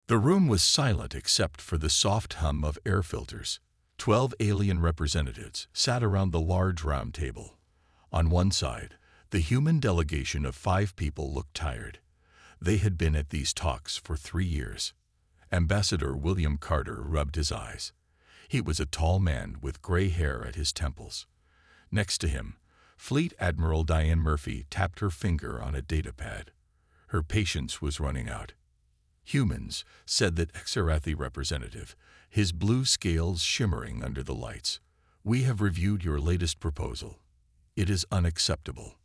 The room was silent except for the soft hum of air filters. 12 alien representatives sat around the large round table. On one side, the human delegation of 5 people looked tired. They had been at these talks for 3 years. Ambassador William Carter rubbed his eyes. He was a tall man with gray hair at his temples. Next to him, Fleet Admiral Diane Murphy tapped her finger on a datapad. Her patience was running out. "Humans," said that Exarathi representative, his blue scales shimmering under the lights. "We have reviewed your latest proposal. It is unacceptable."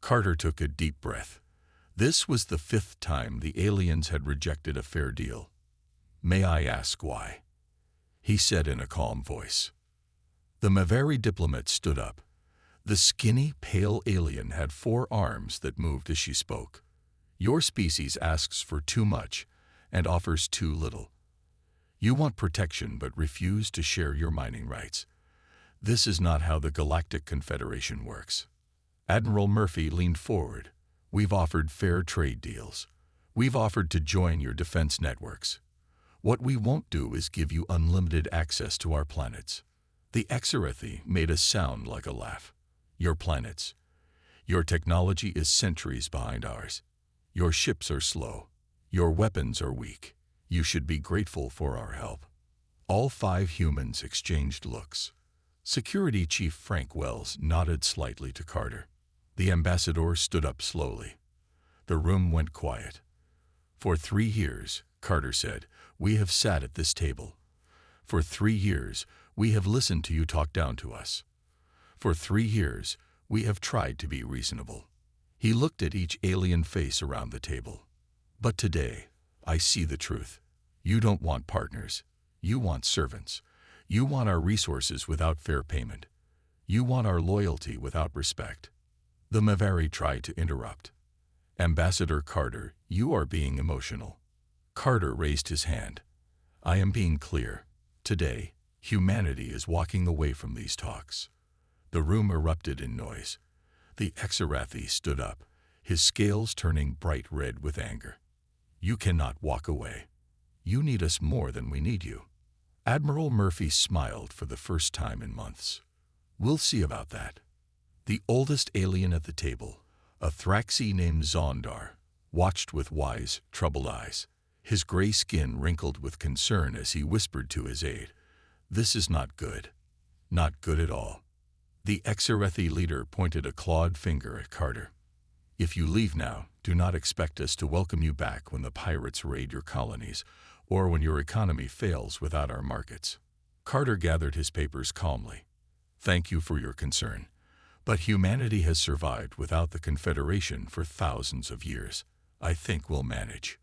Carter took a deep breath. This was the 5th time the aliens had rejected a fair deal. "May I ask why?" he said in a calm voice. The Mavari diplomat stood up. The skinny, pale alien had 4 arms that moved as she spoke. "Your species asks for too much and offers too little. You want protection but refuse to share your mining rights. This is not how the Galactic Confederation works." Admiral Murphy leaned forward. "We've offered fair trade deals. We've offered to join your defense networks. What we won't do is give you unlimited access to our planets." The Exarathi made a sound like a laugh. "Your planets. Your technology is centuries behind ours. Your ships are slow. Your weapons are weak. You should be grateful for our help." All 5 humans exchanged looks. Security Chief Frank Wells nodded slightly to Carter. The ambassador stood up slowly. The room went quiet. "For 3 years," Carter said, "we have sat at this table. For 3 years, we have listened to you talk down to us. For 3 years, we have tried to be reasonable." He looked at each alien face around the table. "But today, I see the truth. You don't want partners. You want servants. You want our resources without fair payment. You want our loyalty without respect." The Mavari tried to interrupt. "Ambassador Carter, you are being emotional." Carter raised his hand. "I am being clear. Today, humanity is walking away from these talks." The room erupted in noise. The Exarathi stood up, his scales turning bright red with anger. "You cannot walk away. You need us more than we need you." Admiral Murphy smiled for the first time in months. "We'll see about that." The oldest alien at the table, a Thraxi named Zondar, watched with wise, troubled eyes. His gray skin wrinkled with concern as he whispered to his aide, "This is not good. Not good at all." The Exarathi leader pointed a clawed finger at Carter. "If you leave now, do not expect us to welcome you back when the pirates raid your colonies, or when your economy fails without our markets." Carter gathered his papers calmly. "Thank you for your concern. But humanity has survived without the Confederation for thousands of years. I think we'll manage."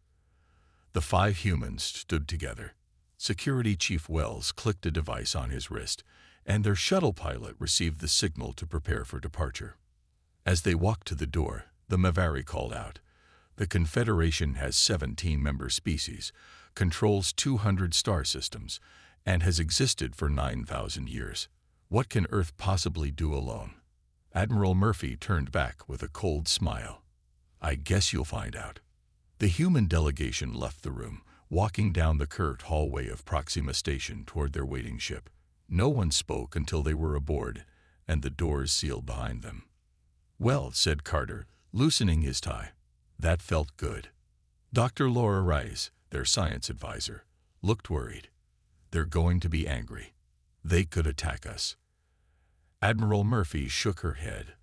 The 5 humans stood together. Security Chief Wells clicked a device on his wrist, and their shuttle pilot received the signal to prepare for departure. As they walked to the door, the Mavari called out, "The Confederation has 17 member species, controls 200 star systems, and has existed for 9,000 years. What can Earth possibly do alone?" Admiral Murphy turned back with a cold smile. "I guess you'll find out." The human delegation left the room, walking down the curved hallway of Proxima Station toward their waiting ship. No one spoke until they were aboard, and the doors sealed behind them. "Well," said Carter, loosening his tie. "That felt good." Dr. Laura Rice, their science advisor, looked worried. "They're going to be angry. They could attack us." Admiral Murphy shook her head.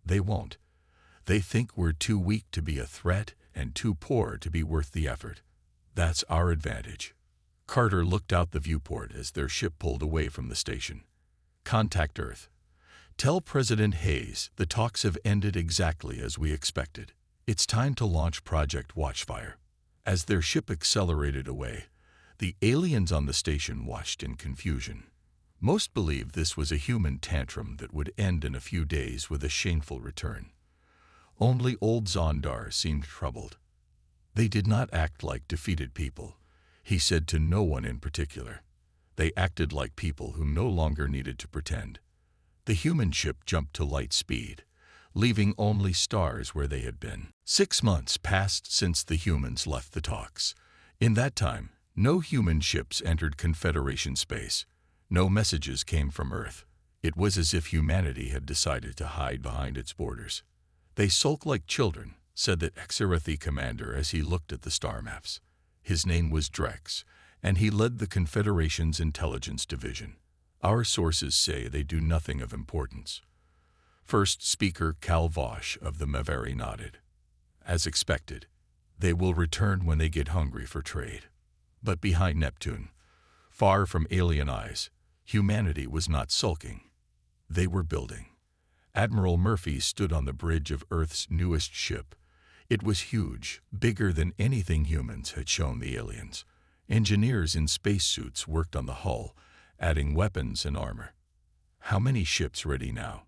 "They won't. They think we're too weak to be a threat and too poor to be worth the effort. That's our advantage." Carter looked out the viewport as their ship pulled away from the station. "Contact Earth. Tell President Hayes the talks have ended exactly as we expected. It's time to launch Project Watchfire." As their ship accelerated away, the aliens on the station watched in confusion. Most believed this was a human tantrum that would end in a few days with a shameful return. Only old Zondar seemed troubled. "They did not act like defeated people," he said to no one in particular. "They acted like people who no longer needed to pretend." The human ship jumped to light speed, leaving only stars where they had been. 6 months passed since the humans left the talks. In that time, No human ships entered Confederation space. No messages came from Earth. It was as if humanity had decided to hide behind its borders. "They sulk like children," said the Exarathi commander as he looked at the star maps. His name was Drex, and he led the Confederation's intelligence division. "Our sources say they do nothing of importance." First Speaker Cal Vosh of the Mavari nodded. "As expected, they will return when they get hungry for trade." But behind Neptune, far from alien eyes, humanity was not sulking. They were building. Admiral Murphy stood on the bridge of Earth's newest ship. It was huge, bigger than anything humans had shown the aliens. Engineers in spacesuits worked on the hull, adding weapons and armor. "How many ships ready now?"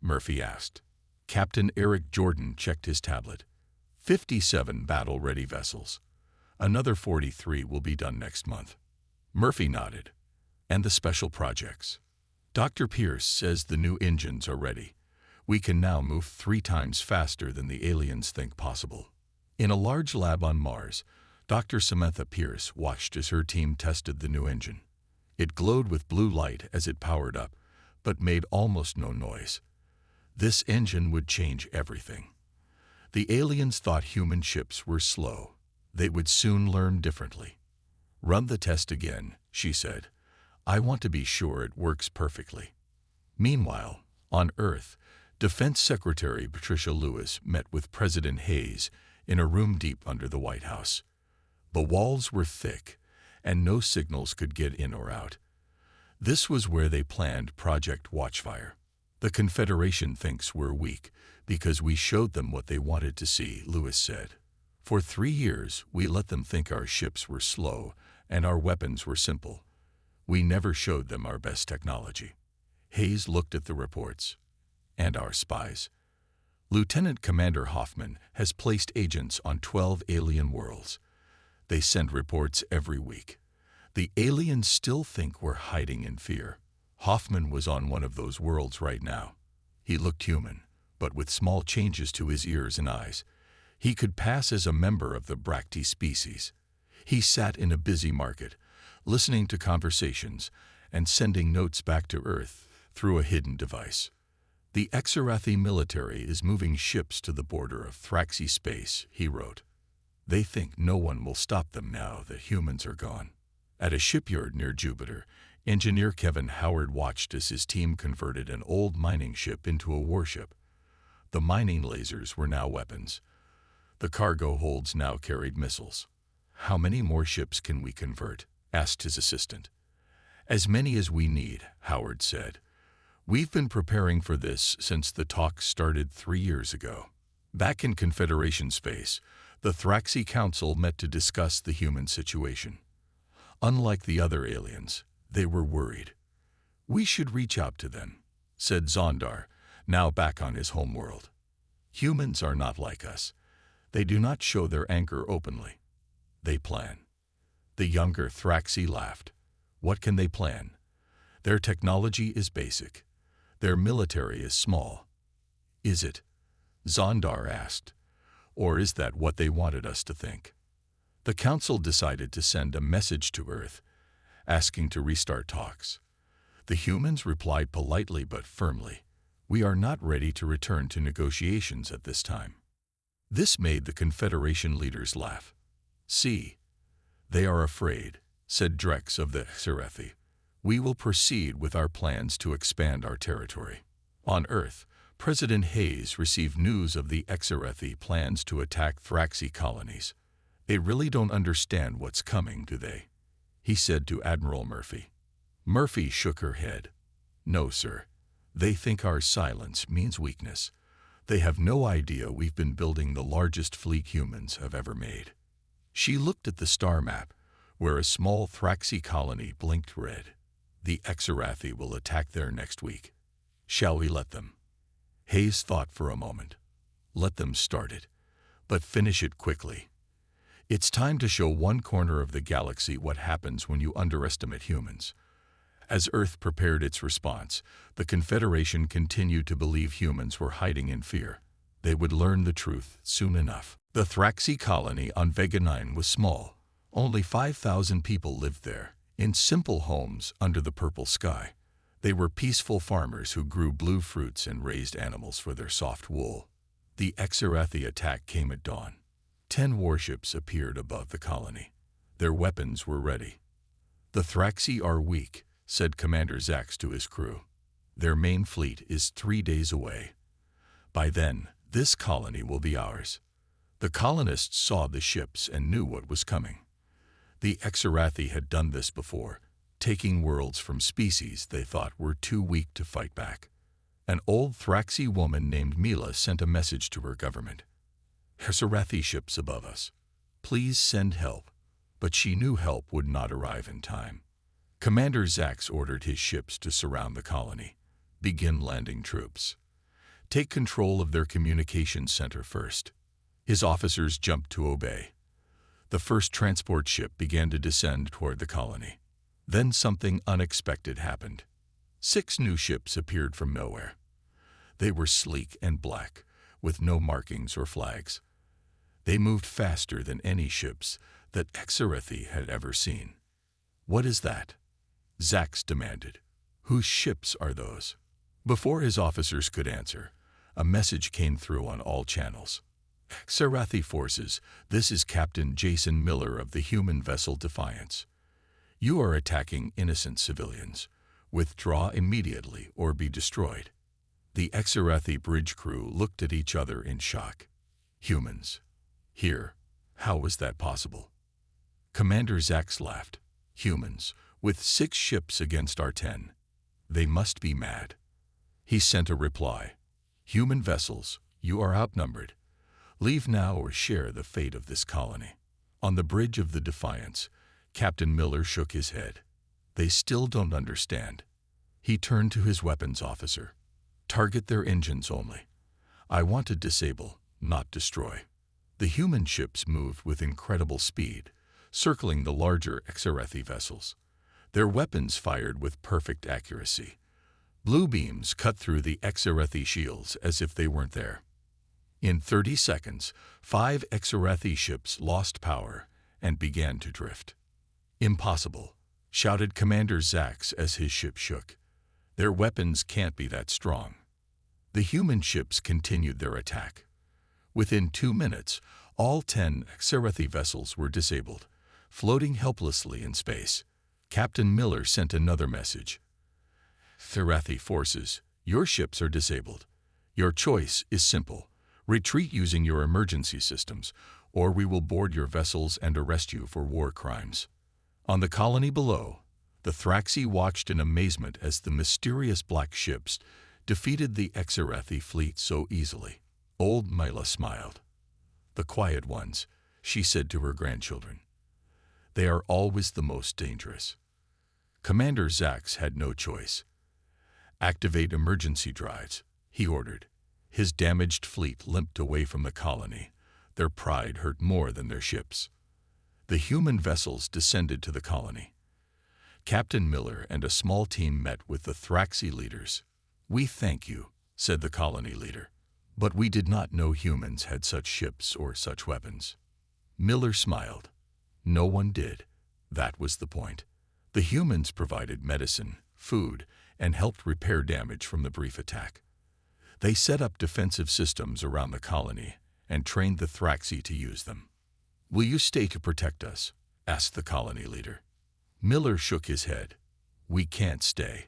Murphy asked. Captain Eric Jordan checked his tablet. 57 battle-ready vessels. Another 43 will be done next month. Murphy nodded. "And the special projects?" "Dr. Pierce says the new engines are ready. We can now move 3 times faster than the aliens think possible." In a large lab on Mars, Dr. Samantha Pierce watched as her team tested the new engine. It glowed with blue light as it powered up, but made almost no noise. This engine would change everything. The aliens thought human ships were slow. They would soon learn differently. "Run the test again," she said. "I want to be sure it works perfectly." Meanwhile, on Earth, Defense Secretary Patricia Lewis met with President Hayes in a room deep under the White House. The walls were thick, and no signals could get in or out. This was where they planned Project Watchfire. "The Confederation thinks we're weak because we showed them what they wanted to see," Lewis said. "For 3 years, we let them think our ships were slow and our weapons were simple. We never showed them our best technology." Hayes looked at the reports. "And our spies. Lieutenant Commander Hoffman has placed agents on 12 alien worlds. They send reports every week. The aliens still think we're hiding in fear. Hoffman was on one of those worlds right now. He looked human, but with small changes to his ears and eyes. He could pass as a member of the Bracti species. He sat in a busy market, listening to conversations and sending notes back to Earth through a hidden device. The Exarathi military is moving ships to the border of Thraxi space," he wrote. "They think no one will stop them now that humans are gone." At a shipyard near Jupiter, engineer Kevin Howard watched as his team converted an old mining ship into a warship. The mining lasers were now weapons. The cargo holds now carried missiles. "How many more ships can we convert?" asked his assistant. "As many as we need," Howard said. "We've been preparing for this since the talks started 3 years ago." Back in Confederation space, the Thraxi Council met to discuss the human situation. Unlike the other aliens, they were worried. "We should reach out to them," said Zondar, now back on his homeworld. "Humans are not like us. They do not show their anger openly. They plan." The younger Thraxi laughed. "What can they plan? Their technology is basic. Their military is small." "Is it?" Zondar asked. "Or is that what they wanted us to think?" The council decided to send a message to Earth, asking to restart talks. The humans replied politely but firmly, "We are not ready to return to negotiations at this time." This made the Confederation leaders laugh. "See, they are afraid," said Drex of the Exarathi. "We will proceed with our plans to expand our territory." On Earth, President Hayes received news of the Exarathi plans to attack Thraxi colonies. "They really don't understand what's coming, do they?" he said to Admiral Murphy. Murphy shook her head. "No, sir. They think our silence means weakness. They have no idea we've been building the largest fleet humans have ever made." She looked at the star map, where a small Thraxi colony blinked red. "The Exarathi will attack there next week. Shall we let them?" Hayes thought for a moment. "Let them start it, but finish it quickly. It's time to show one corner of the galaxy what happens when you underestimate humans." As Earth prepared its response, the Confederation continued to believe humans were hiding in fear. They would learn the truth soon enough. The Thraxi colony on Vega 9 was small, Only 5,000 people lived there, in simple homes under the purple sky. They were peaceful farmers who grew blue fruits and raised animals for their soft wool. The Exarathi attack came at dawn. 10 warships appeared above the colony. Their weapons were ready. "The Thraxi are weak," said Commander Zax to his crew. "Their main fleet is 3 days away. By then, this colony will be ours." The colonists saw the ships and knew what was coming. The Exarathi had done this before, taking worlds from species they thought were too weak to fight back. An old Thraxi woman named Mila sent a message to her government. "Exarathi ships above us. Please send help." But she knew help would not arrive in time. Commander Zax ordered his ships to surround the colony. Begin landing troops. Take control of their communications center first. His officers jumped to obey. The first transport ship began to descend toward the colony. Then something unexpected happened. 6 new ships appeared from nowhere. They were sleek and black, with no markings or flags. They moved faster than any ships that Exarathi had ever seen. "What is that?" Zax demanded. "Whose ships are those?" Before his officers could answer, a message came through on all channels. "Exarathi forces, this is Captain Jason Miller of the human vessel Defiance. You are attacking innocent civilians. Withdraw immediately or be destroyed." The Exarathi bridge crew looked at each other in shock. "Humans? Here? How was that possible?" Commander Zax laughed. "Humans, with 6 ships against our 10. They must be mad." He sent a reply. "Human vessels, you are outnumbered. Leave now or share the fate of this colony." On the bridge of the Defiance, Captain Miller shook his head. "They still don't understand." He turned to his weapons officer. "Target their engines only. I want to disable, not destroy." The human ships moved with incredible speed, circling the larger Exarathi vessels. Their weapons fired with perfect accuracy. Blue beams cut through the Exarathi shields as if they weren't there. In 30 seconds, 5 Exarathi ships lost power and began to drift. "Impossible," shouted Commander Zax as his ship shook. "Their weapons can't be that strong." The human ships continued their attack. Within 2 minutes, all 10 Exarathi vessels were disabled, floating helplessly in space. Captain Miller sent another message. "Exarathi forces, your ships are disabled. Your choice is simple. Retreat using your emergency systems, or we will board your vessels and arrest you for war crimes." On the colony below, the Thraxi watched in amazement as the mysterious black ships defeated the Exarathi fleet so easily. Old Mila smiled. "The quiet ones," she said to her grandchildren. "They are always the most dangerous." Commander Zax had no choice. "Activate emergency drives," he ordered. His damaged fleet limped away from the colony. Their pride hurt more than their ships. The human vessels descended to the colony. Captain Miller and a small team met with the Thraxi leaders. "We thank you," said the colony leader. "But we did not know humans had such ships or such weapons." Miller smiled. "No one did. That was the point. The humans provided medicine, food, and helped repair damage from the brief attack. They set up defensive systems around the colony and trained the Thraxi to use them." "Will you stay to protect us?" asked the colony leader. Miller shook his head. "We can't stay.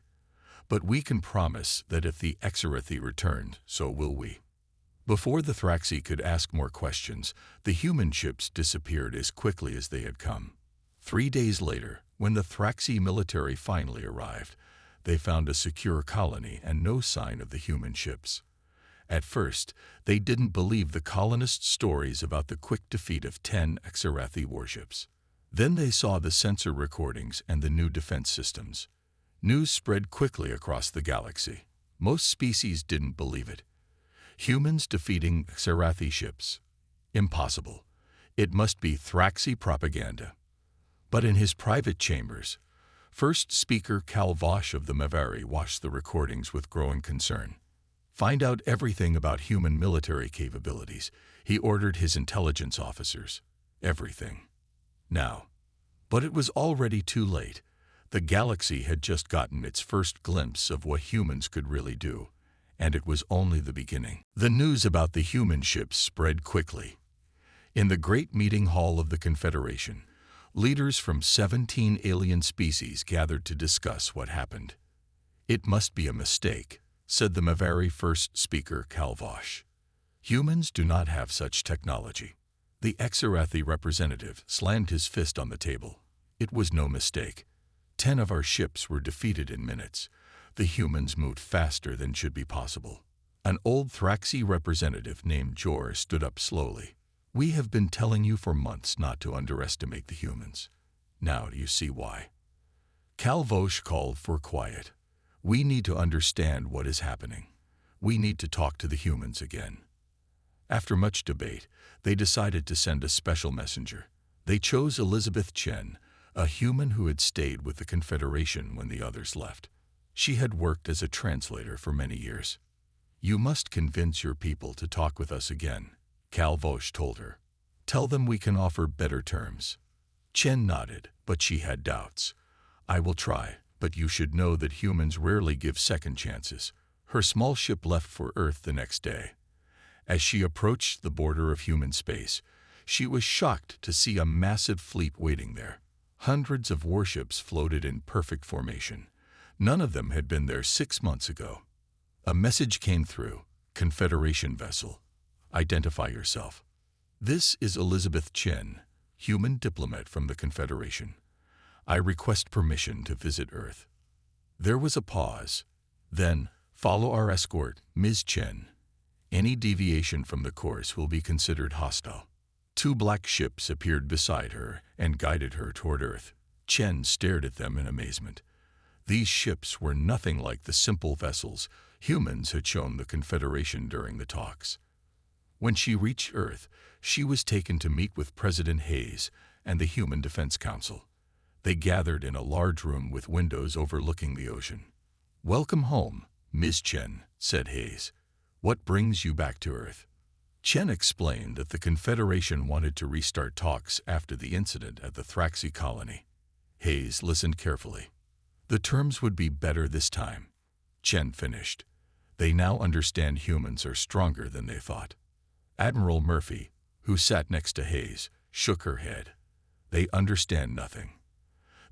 But we can promise that if the Exarathi return, so will we." Before the Thraxi could ask more questions, the human ships disappeared as quickly as they had come. 3 days later, when the Thraxi military finally arrived, they found a secure colony and no sign of the human ships. At first, they didn't believe the colonists' stories about the quick defeat of 10 Exarathi warships. Then they saw the sensor recordings and the new defense systems. News spread quickly across the galaxy. Most species didn't believe it. Humans defeating Exarathi ships? Impossible. It must be Thraxi propaganda. But in his private chambers, First Speaker Cal Vosh of the Mavari watched the recordings with growing concern. "Find out everything about human military capabilities," he ordered his intelligence officers. "Everything. Now, But it was already too late. The galaxy had just gotten its first glimpse of what humans could really do, and it was only the beginning. The news about the human ships spread quickly. In the great meeting hall of the Confederation, leaders from 17 alien species gathered to discuss what happened. "It must be a mistake," said the very first speaker, Calvosh. "Humans do not have such technology." The Exarathi representative slammed his fist on the table. "It was no mistake. 10 of our ships were defeated in minutes. The humans moved faster than should be possible." An old Thraxi representative named Jor stood up slowly. "We have been telling you for months not to underestimate the humans. Now do you see why?" Calvosh called for quiet. "We need to understand what is happening. We need to talk to the humans again." After much debate, they decided to send a special messenger. They chose Elizabeth Chen, a human who had stayed with the Confederation when the others left. She had worked as a translator for many years. "You must convince your people to talk with us again," Calvosh told her. "Tell them we can offer better terms." Chen nodded, but she had doubts. "I will try, but you should know that humans rarely give second chances." Her small ship left for Earth the next day. As she approached the border of human space, she was shocked to see a massive fleet waiting there. Hundreds of warships floated in perfect formation. None of them had been there 6 months ago. A message came through. "Confederation vessel. Identify yourself." "This is Elizabeth Chen, human diplomat from the Confederation. I request permission to visit Earth." There was a pause. Then, "Follow our escort, Ms. Chen. Any deviation from the course will be considered hostile." 2 black ships appeared beside her and guided her toward Earth. Chen stared at them in amazement. These ships were nothing like the simple vessels humans had shown the Confederation during the talks. When she reached Earth, she was taken to meet with President Hayes and the Human Defense Council. They gathered in a large room with windows overlooking the ocean. "Welcome home, Ms. Chen," said Hayes. "What brings you back to Earth?" Chen explained that the Confederation wanted to restart talks after the incident at the Thraxi colony. Hayes listened carefully. "The terms would be better this time," Chen finished. "They now understand humans are stronger than they thought." Admiral Murphy, who sat next to Hayes, shook her head. "They understand nothing.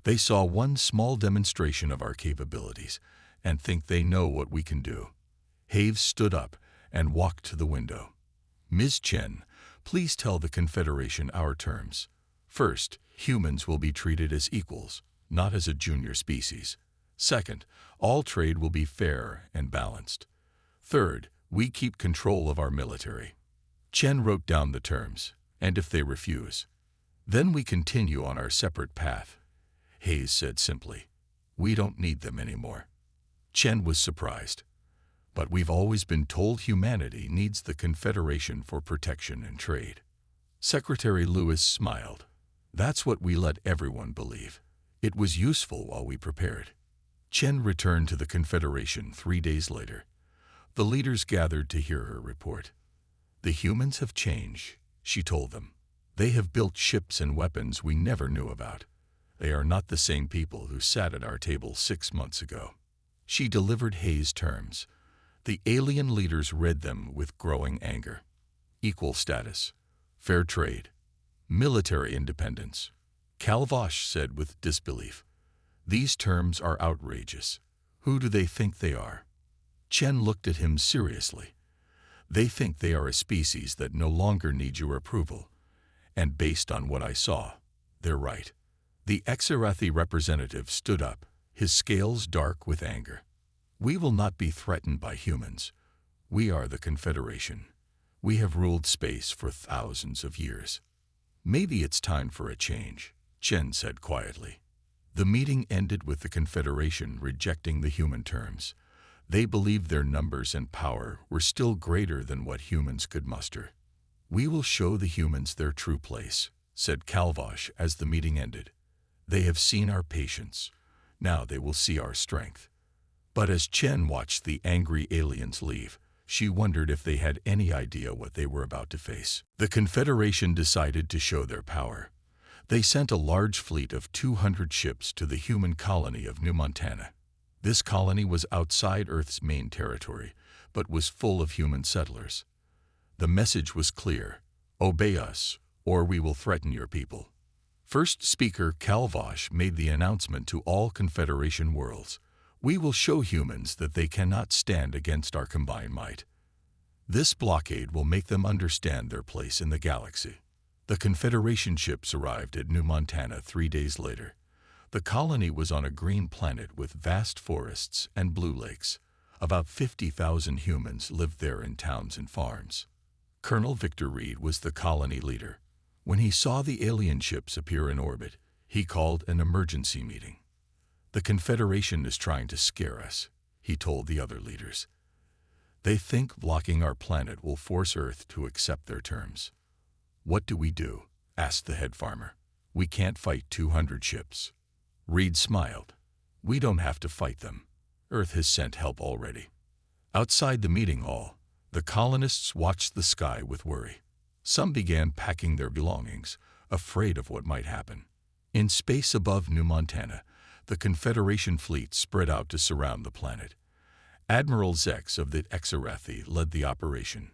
They saw one small demonstration of our capabilities and think they know what we can do." Hayes stood up and walked to the window. "Ms. Chen, please tell the Confederation our terms. First, humans will be treated as equals, not as a junior species. Second, all trade will be fair and balanced. Third, we keep control of our military." Chen wrote down the terms, "and if they refuse, then we continue on our separate path." Hayes said simply, "We don't need them anymore." Chen was surprised. "But we've always been told humanity needs the Confederation for protection and trade." Secretary Lewis smiled. "That's what we let everyone believe. It was useful while we prepared." Chen returned to the Confederation 3 days later. The leaders gathered to hear her report. "The humans have changed," she told them. "They have built ships and weapons we never knew about. They are not the same people who sat at our table 6 months ago." She delivered Hayes' terms. The alien leaders read them with growing anger. "Equal status, fair trade, military independence." Calvosh said with disbelief, "These terms are outrageous. Who do they think they are?" Chen looked at him seriously. "They think they are a species that no longer needs your approval. And based on what I saw, they're right." The Exarathi representative stood up, his scales dark with anger. "We will not be threatened by humans. We are the Confederation. We have ruled space for thousands of years." "Maybe it's time for a change," Chen said quietly. The meeting ended with the Confederation rejecting the human terms. They believed their numbers and power were still greater than what humans could muster. "We will show the humans their true place," said Calvosh as the meeting ended. "They have seen our patience. Now they will see our strength." But as Chen watched the angry aliens leave, she wondered if they had any idea what they were about to face. The Confederation decided to show their power. They sent a large fleet of 200 ships to the human colony of New Montana. This colony was outside Earth's main territory, but was full of human settlers. The message was clear: obey us, or we will threaten your people. First speaker Calvosh made the announcement to all Confederation worlds: we will show humans that they cannot stand against our combined might. This blockade will make them understand their place in the galaxy. The Confederation ships arrived at New Montana 3 days later. The colony was on a green planet with vast forests and blue lakes. About 50,000 humans lived there in towns and farms. Colonel Victor Reed was the colony leader. When he saw the alien ships appear in orbit, he called an emergency meeting. The Confederation is trying to scare us, he told the other leaders. They think blocking our planet will force Earth to accept their terms. What do we do? Asked the head farmer. We can't fight 200 ships. Reed smiled. We don't have to fight them. Earth has sent help already. Outside the meeting hall, the colonists watched the sky with worry. Some began packing their belongings, afraid of what might happen. In space above New Montana, the Confederation fleet spread out to surround the planet. Admiral Zex of the Exarathi led the operation.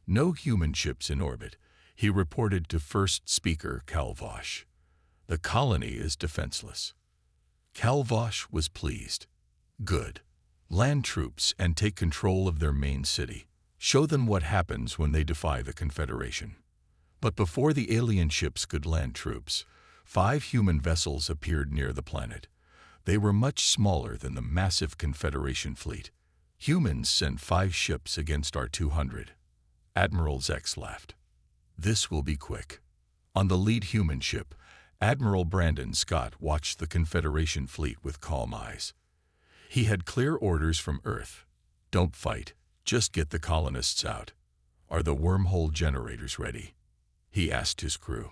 No human ships in orbit, he reported to first speaker Calvosh. The colony is defenseless. Calvosh was pleased. Good. Land troops and take control of their main city. Show them what happens when they defy the Confederation. But before the alien ships could land troops, 5 human vessels appeared near the planet. They were much smaller than the massive Confederation fleet. Humans sent 5 ships against our 200. Admiral Zex laughed. This will be quick. On the lead human ship, Admiral Brandon Scott watched the Confederation fleet with calm eyes. He had clear orders from Earth. Don't fight, just get the colonists out. Are the wormhole generators ready? He asked his crew.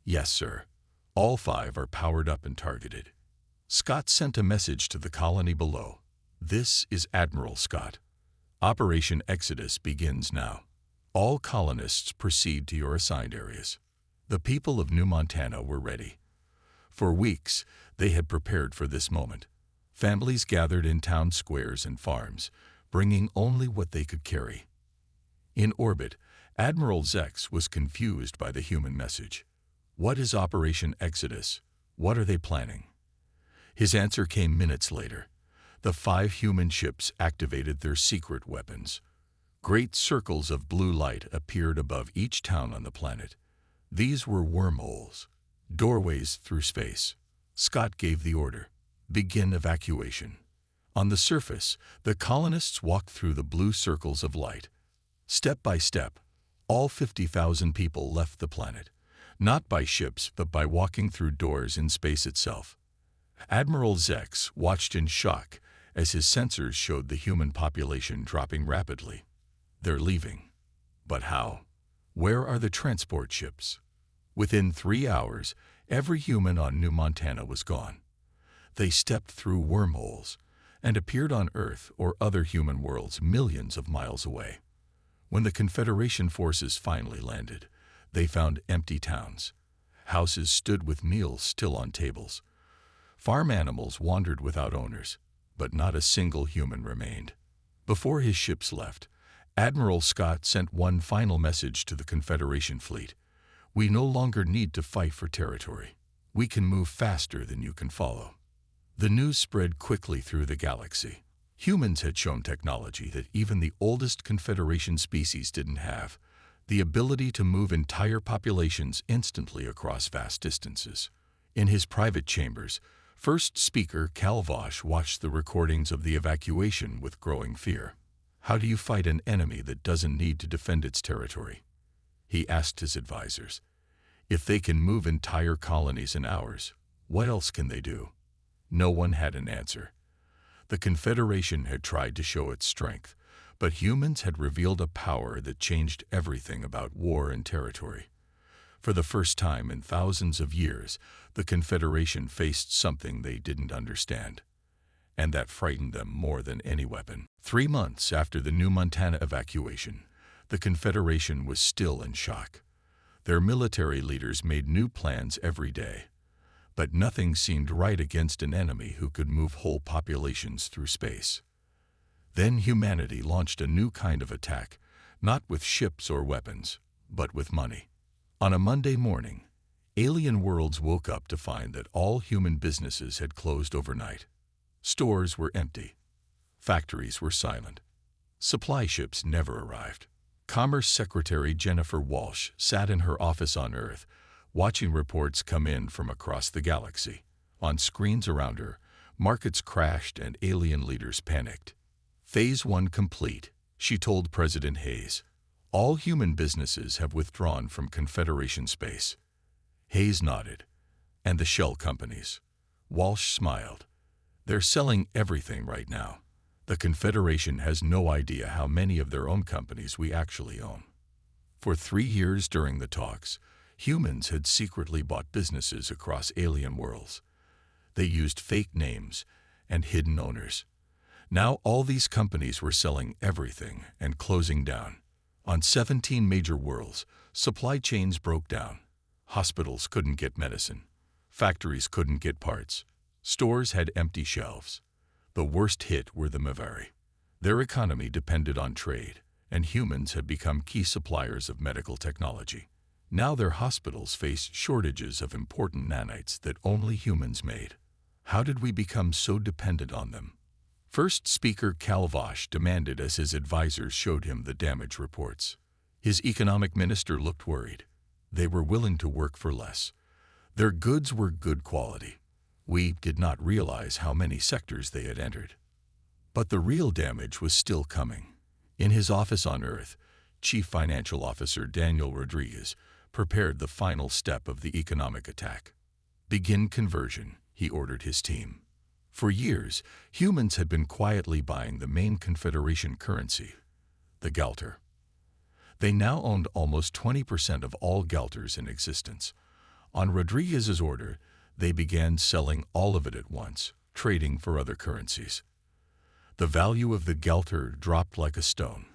Yes, sir. All 5 are powered up and targeted. Scott sent a message to the colony below. This is Admiral Scott. Operation Exodus begins now. All colonists proceed to your assigned areas. The people of New Montana were ready. For weeks, they had prepared for this moment. Families gathered in town squares and farms, bringing only what they could carry. In orbit, Admiral Zex was confused by the human message. What is Operation Exodus? What are they planning? His answer came minutes later. The 5 human ships activated their secret weapons. Great circles of blue light appeared above each town on the planet. These were wormholes, doorways through space. Scott gave the order: begin evacuation. On the surface, the colonists walked through the blue circles of light. Step by step, all 50,000 people left the planet, not by ships but by walking through doors in space itself. Admiral Zex watched in shock as his sensors showed the human population dropping rapidly. They're leaving. But how? Where are the transport ships? Within 3 hours, every human on New Montana was gone. They stepped through wormholes and appeared on Earth or other human worlds millions of miles away. When the Confederation forces finally landed, they found empty towns. Houses stood with meals still on tables. Farm animals wandered without owners, but not a single human remained. Before his ships left, Admiral Scott sent one final message to the Confederation fleet. We no longer need to fight for territory. We can move faster than you can follow. The news spread quickly through the galaxy. Humans had shown technology that even the oldest Confederation species didn't have: the ability to move entire populations instantly across vast distances. In his private chambers, first speaker Calvosh watched the recordings of the evacuation with growing fear. How do you fight an enemy that doesn't need to defend its territory? He asked his advisors. If they can move entire colonies in hours, what else can they do? No one had an answer. The Confederation had tried to show its strength, but humans had revealed a power that changed everything about war and territory. For the first time in thousands of years, the Confederation faced something they didn't understand, and that frightened them more than any weapon. 3 months after the New Montana evacuation, the Confederation was still in shock. Their military leaders made new plans every day, but nothing seemed right against an enemy who could move whole populations through space. Then humanity launched a new kind of attack, not with ships or weapons, but with money. On a Monday morning, alien worlds woke up to find that all human businesses had closed overnight. Stores were empty. Factories were silent. Supply ships never arrived. Commerce Secretary Jennifer Walsh sat in her office on Earth, watching reports come in from across the galaxy. On screens around her, markets crashed and alien leaders panicked. Phase 1 complete, she told President Hayes. All human businesses have withdrawn from Confederation space. Hayes nodded. And the shell companies? Walsh smiled. They're selling everything right now. The Confederation has no idea how many of their own companies we actually own. For 3 years during the talks, humans had secretly bought businesses across alien worlds. They used fake names and hidden owners. Now all these companies were selling everything and closing down. On 17 major worlds, supply chains broke down. Hospitals couldn't get medicine. Factories couldn't get parts. Stores had empty shelves. The worst hit were the Mavari. Their economy depended on trade, and humans had become key suppliers of medical technology. Now their hospitals faced shortages of important nanites that only humans made. How did we become so dependent on them? First Speaker Calvosh demanded as his advisors showed him the damage reports. His economic minister looked worried. They were willing to work for less. Their goods were good quality. We did not realize how many sectors they had entered. But the real damage was still coming. In his office on Earth, Chief Financial Officer Daniel Rodriguez prepared the final step of the economic attack. Begin conversion, he ordered his team. For years, humans had been quietly buying the main Confederation currency, the Galter. They now owned almost 20% of all Galters in existence. On Rodriguez's order, they began selling all of it at once, trading for other currencies. The value of the Galter dropped like a stone.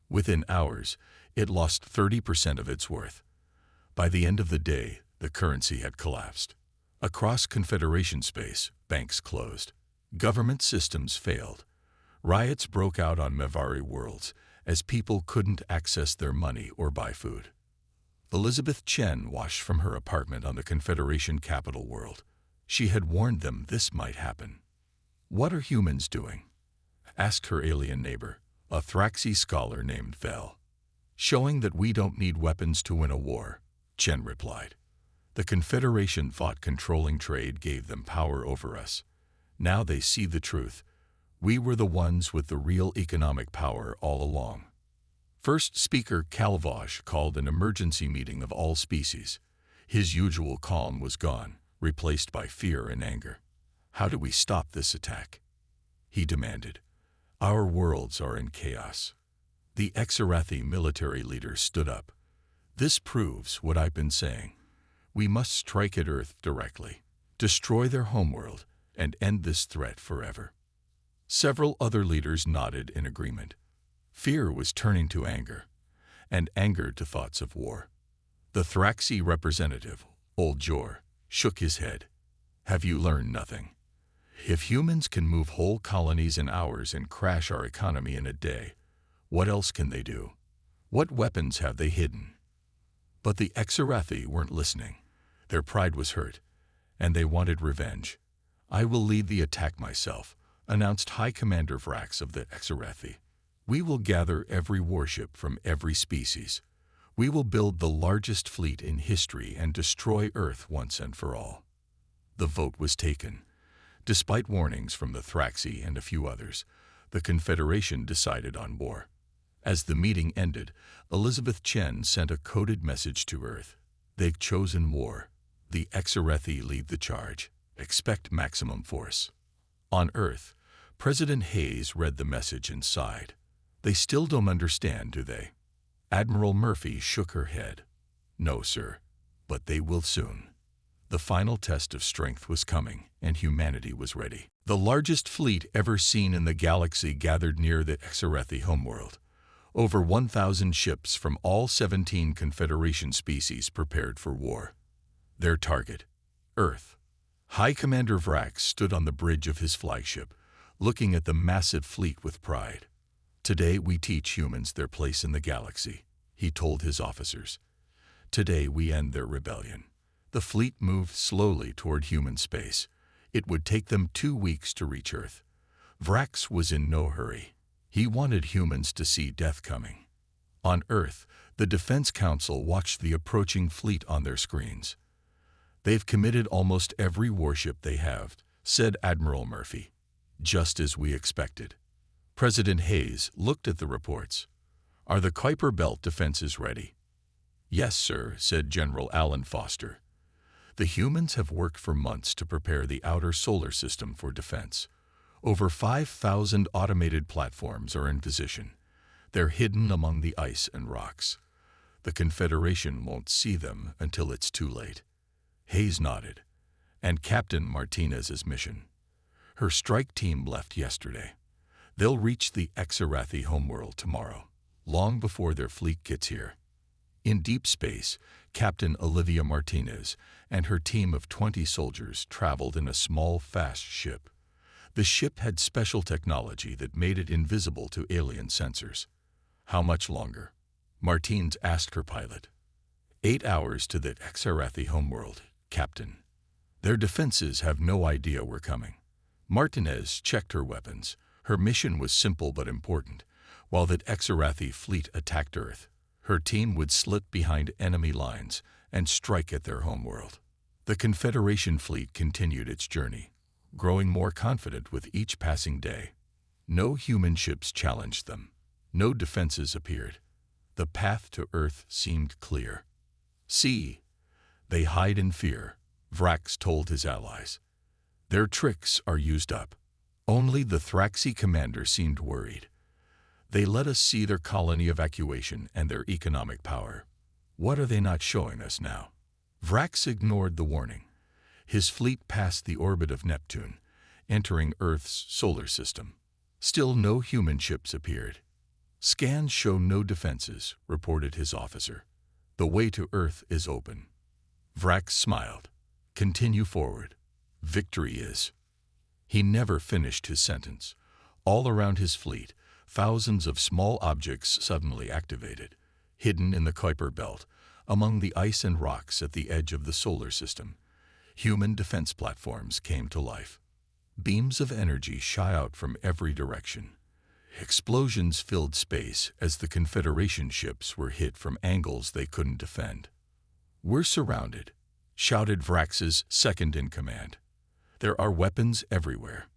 Within hours, it lost 30% of its worth. By the end of the day, the currency had collapsed. Across Confederation space, banks closed. Government systems failed. Riots broke out on Mavari worlds as people couldn't access their money or buy food. Elizabeth Chen watched from her apartment on the Confederation capital world. She had warned them this might happen. What are humans doing? Asked her alien neighbor, a Thraxi scholar named Vel. Showing that we don't need weapons to win a war, Chen replied. The Confederation thought controlling trade gave them power over us. Now they see the truth. We were the ones with the real economic power all along. First Speaker Calvosh called an emergency meeting of all species. His usual calm was gone, replaced by fear and anger. How do we stop this attack? He demanded. Our worlds are in chaos. The Exarathi military leader stood up. This proves what I've been saying. We must strike at Earth directly, destroy their homeworld, and end this threat forever. Several other leaders nodded in agreement. Fear was turning to anger, and anger to thoughts of war. The Thraxi representative, Old Jor, shook his head. Have you learned nothing? If humans can move whole colonies in hours and crash our economy in a day, what else can they do? What weapons have they hidden? But the Exarathi weren't listening. Their pride was hurt, and they wanted revenge. I will lead the attack myself, announced High Commander Vrax of the Exarathi. We will gather every warship from every species. We will build the largest fleet in history and destroy Earth once and for all. The vote was taken. Despite warnings from the Thraxi and a few others, the Confederation decided on war. As the meeting ended, Elizabeth Chen sent a coded message to Earth. They've chosen war. The Exarathi lead the charge. Expect maximum force. On Earth, President Hayes read the message and sighed. They still don't understand, do they? Admiral Murphy shook her head. No, sir, but they will soon. The final test of strength was coming, and humanity was ready. The largest fleet ever seen in the galaxy gathered near the Exarathi homeworld. Over 1,000 ships from all 17 Confederation species prepared for war. Their target, Earth. High Commander Thrax stood on the bridge of his flagship, looking at the massive fleet with pride. "Today we teach humans their place in the galaxy," he told his officers. "Today we end their rebellion." The fleet moved slowly toward human space. It would take them 2 weeks to reach Earth. Thrax was in no hurry. He wanted humans to see death coming. On Earth, the Defense Council watched the approaching fleet on their screens. "They've committed almost every warship they have," said Admiral Murphy. "Just as we expected." President Hayes looked at the reports. "Are the Kuiper Belt defenses ready?" "Yes, sir," said General Alan Foster. "The humans have worked for months to prepare the outer solar system for defense. Over 5,000 automated platforms are in position. They're hidden among the ice and rocks. The Confederation won't see them until it's too late." Hayes nodded. "And Captain Martinez's mission? Her strike team left yesterday. They'll reach the Exarathi homeworld tomorrow, long before their fleet gets here." In deep space, Captain Olivia Martinez and her team of 20 soldiers traveled in a small, fast ship. The ship had special technology that made it invisible to alien sensors. "How much longer?" Martinez asked her pilot. 8 hours to the Exarathi homeworld, Captain. Their defenses have no idea we're coming." Martinez checked her weapons. Her mission was simple but important. While the Exarathi fleet attacked Earth, her team would slip behind enemy lines and strike at their homeworld. The Confederation fleet continued its journey, growing more confident with each passing day. No human ships challenged them. No defenses appeared. The path to Earth seemed clear. "See, they hide in fear," Thrax told his allies. "Their tricks are used up." Only the Thraxi commander seemed worried. "They let us see their colony evacuation and their economic power. What are they not showing us now?" Thrax ignored the warning. His fleet passed the orbit of Neptune, entering Earth's solar system. Still no human ships appeared. "Scans show no defenses," reported his officer. "The way to Earth is open." Thrax smiled. "Continue forward. Victory is." He never finished his sentence. All around his fleet, thousands of small objects suddenly activated, hidden in the Kuiper Belt, among the ice and rocks at the edge of the solar system. Human defense platforms came to life. Beams of energy shot out from every direction. Explosions filled space as the Confederation ships were hit from angles they couldn't defend. "We're surrounded," shouted Thrax's second-in-command. "There are weapons everywhere."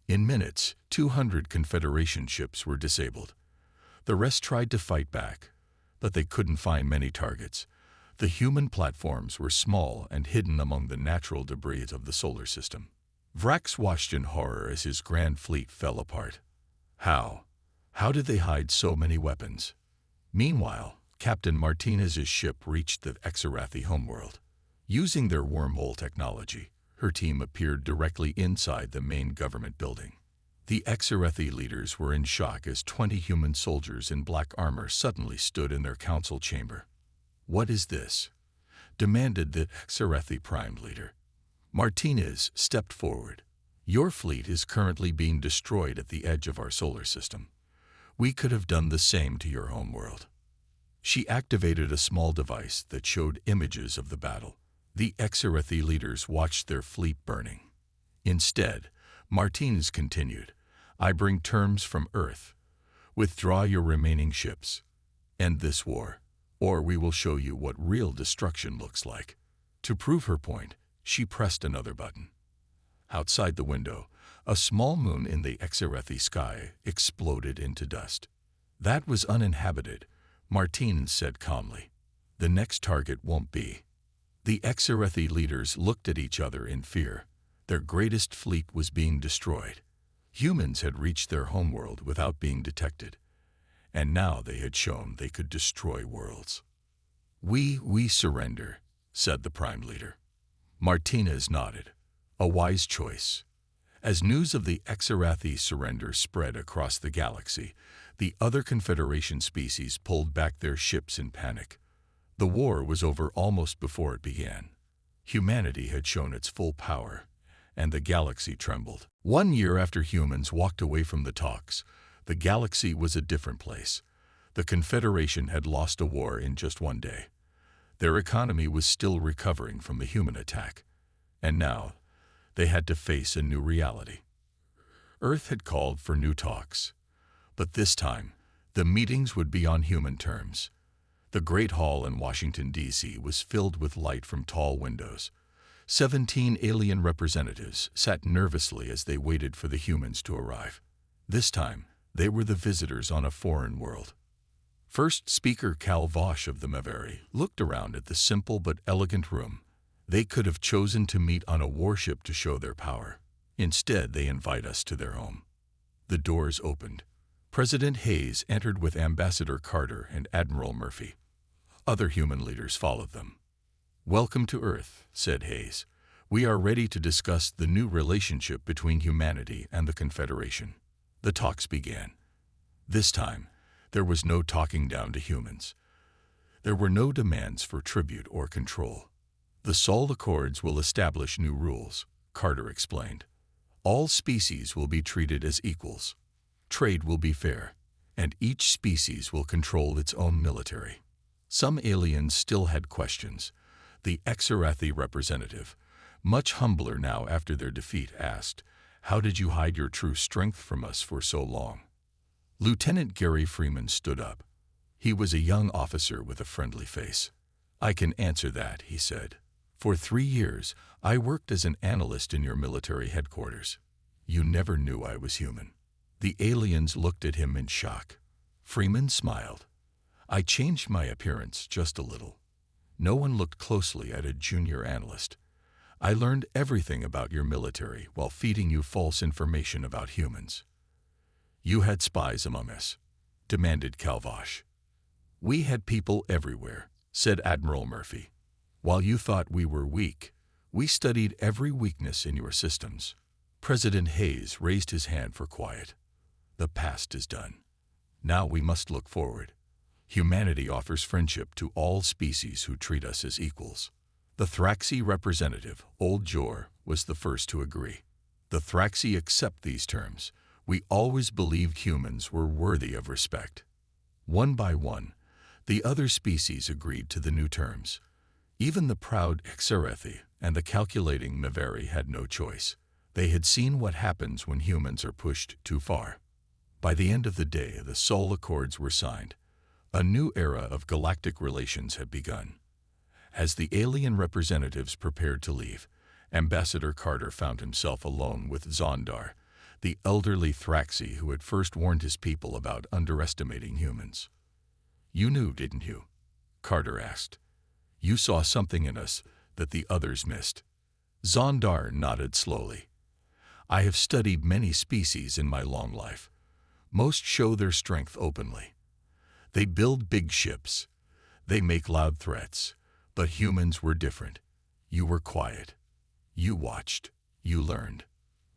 In minutes, 200 Confederation ships were disabled. The rest tried to fight back, but they couldn't find many targets. The human platforms were small and hidden among the natural debris of the solar system. Thrax watched in horror as his grand fleet fell apart. How did they hide so many weapons? Meanwhile, Captain Martinez's ship reached the Exarathi homeworld. Using their wormhole technology, her team appeared directly inside the main government building. The Exarathi leaders were in shock as 20 human soldiers in black armor suddenly stood in their council chamber. "What is this?" demanded the Exarathi Prime Leader. Martinez stepped forward. "Your fleet is currently being destroyed at the edge of our solar system. We could have done the same to your homeworld." She activated a small device that showed images of the battle. The Exarathi leaders watched their fleet burning. Instead, Martinez continued, "I bring terms from Earth. Withdraw your remaining ships. End this war, or we will show you what real destruction looks like." To prove her point, she pressed another button. Outside the window, a small moon in the Exarathi sky exploded into dust. "That was uninhabited," Martinez said calmly. "The next target won't be." The Exarathi leaders looked at each other in fear. Their greatest fleet was being destroyed. Humans had reached their homeworld without being detected, and now they had shown they could destroy worlds. We surrender," said the Prime Leader. Martinez nodded. "A wise choice." As news of the Exarathi surrender spread across the galaxy, The other Confederation species pulled back their ships in panic. The war was over almost before it began. Humanity had shown its full power, and the galaxy trembled. 1 year after humans walked away from the talks, the galaxy was a different place. The Confederation had lost a war in just 1 day. Their economy was still recovering from the human attack, and now they had to face a new reality. Earth had called for new talks, but this time the meetings would be on human terms. The Great Hall in Washington, D.C. was filled with light from tall windows. 17 alien representatives sat nervously as they waited for the humans to arrive. This time, they were the visitors on a foreign world. First speaker Cal Vosh of the Maveri looked around at the simple but elegant room. They could have chosen to meet on a warship to show their power. Instead, they invite us to their home. The doors opened. President Hayes entered with Ambassador Carter and Admiral Murphy. Other human leaders followed them. "Welcome to Earth," said Hayes. "We are ready to discuss the new relationship between humanity and the Confederation." The talks began. This time, there was no talking down to humans. There were no demands for tribute or control. "The Sol Accords will establish new rules," Carter explained. "All species will be treated as equals. Trade will be fair, and each species will control its own military." Some aliens still had questions. The Exarathi representative, much humbler now after their defeat, asked, "How did you hide your true strength from us for so long?" Lieutenant Gary Freeman stood up. He was a young officer with a friendly face. "I can answer that," he said. "For 3 years, I worked as an analyst in your military headquarters. You never knew I was human." The aliens looked at him in shock. Freeman smiled. "I changed my appearance just a little. No one looked closely at a junior analyst. I learned everything about your military while feeding you false information about humans." "You had spies among us," demanded Calvosh. "We had people everywhere," said Admiral Murphy. "While you thought we were weak, we studied every weakness in your systems." President Hayes raised his hand for quiet. "The past is done. Now we must look forward. Humanity offers friendship to all species who treat us as equals." The Thraxi representative, Old Jor, was the first to agree. "The Thraxi accept these terms. We always believed humans were worthy of respect." One by one, the other species agreed to the new terms. Even the proud Exarathi and the calculating Maveri had no choice. They had seen what happens when humans are pushed too far. By the end of the day, the Sol Accords were signed. A new era of galactic relations had begun. As the alien representatives prepared to leave, Ambassador Carter found himself alone with Zondar, the elderly Thraxi who had first warned his people about underestimating humans. "You knew, didn't you?" Carter asked. "You saw something in us that the others missed." Zondar nodded slowly. "I have studied many species in my long life. Most show their strength openly. They build big ships. They make loud threats. But humans were different. You were quiet. You watched. You learned."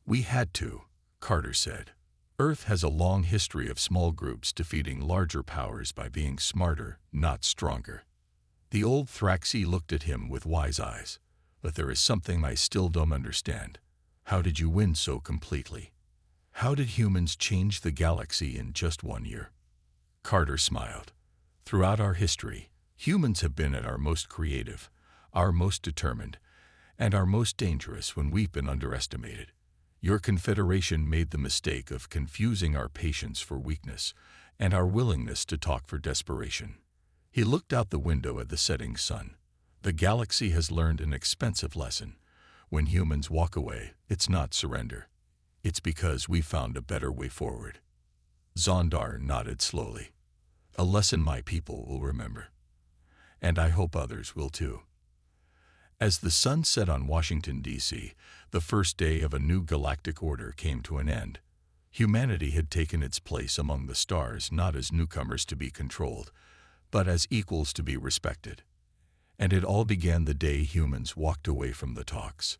"We had to," Carter said. "Earth has a long history of small groups defeating larger powers by being smarter, not stronger." The old Thraxi looked at him with wise eyes. "But there is something I still don't understand. How did you win so completely? How did humans change the galaxy in just 1 year?" Carter smiled. "Throughout our history, humans have been at our most creative, our most determined, and our most dangerous when we've been underestimated. Your Confederation made the mistake of confusing our patience for weakness and our willingness to talk for desperation." He looked out the window at the setting sun. "The galaxy has learned an expensive lesson. When humans walk away, it's not surrender. It's because we found a better way forward." Zondar nodded slowly. "A lesson my people will remember. And I hope others will too." As the sun set on Washington, D.C., the first day of a new galactic order came to an end. Humanity had taken its place among the stars not as newcomers to be controlled, but as equals to be respected. And it all began the day humans walked away from the talks.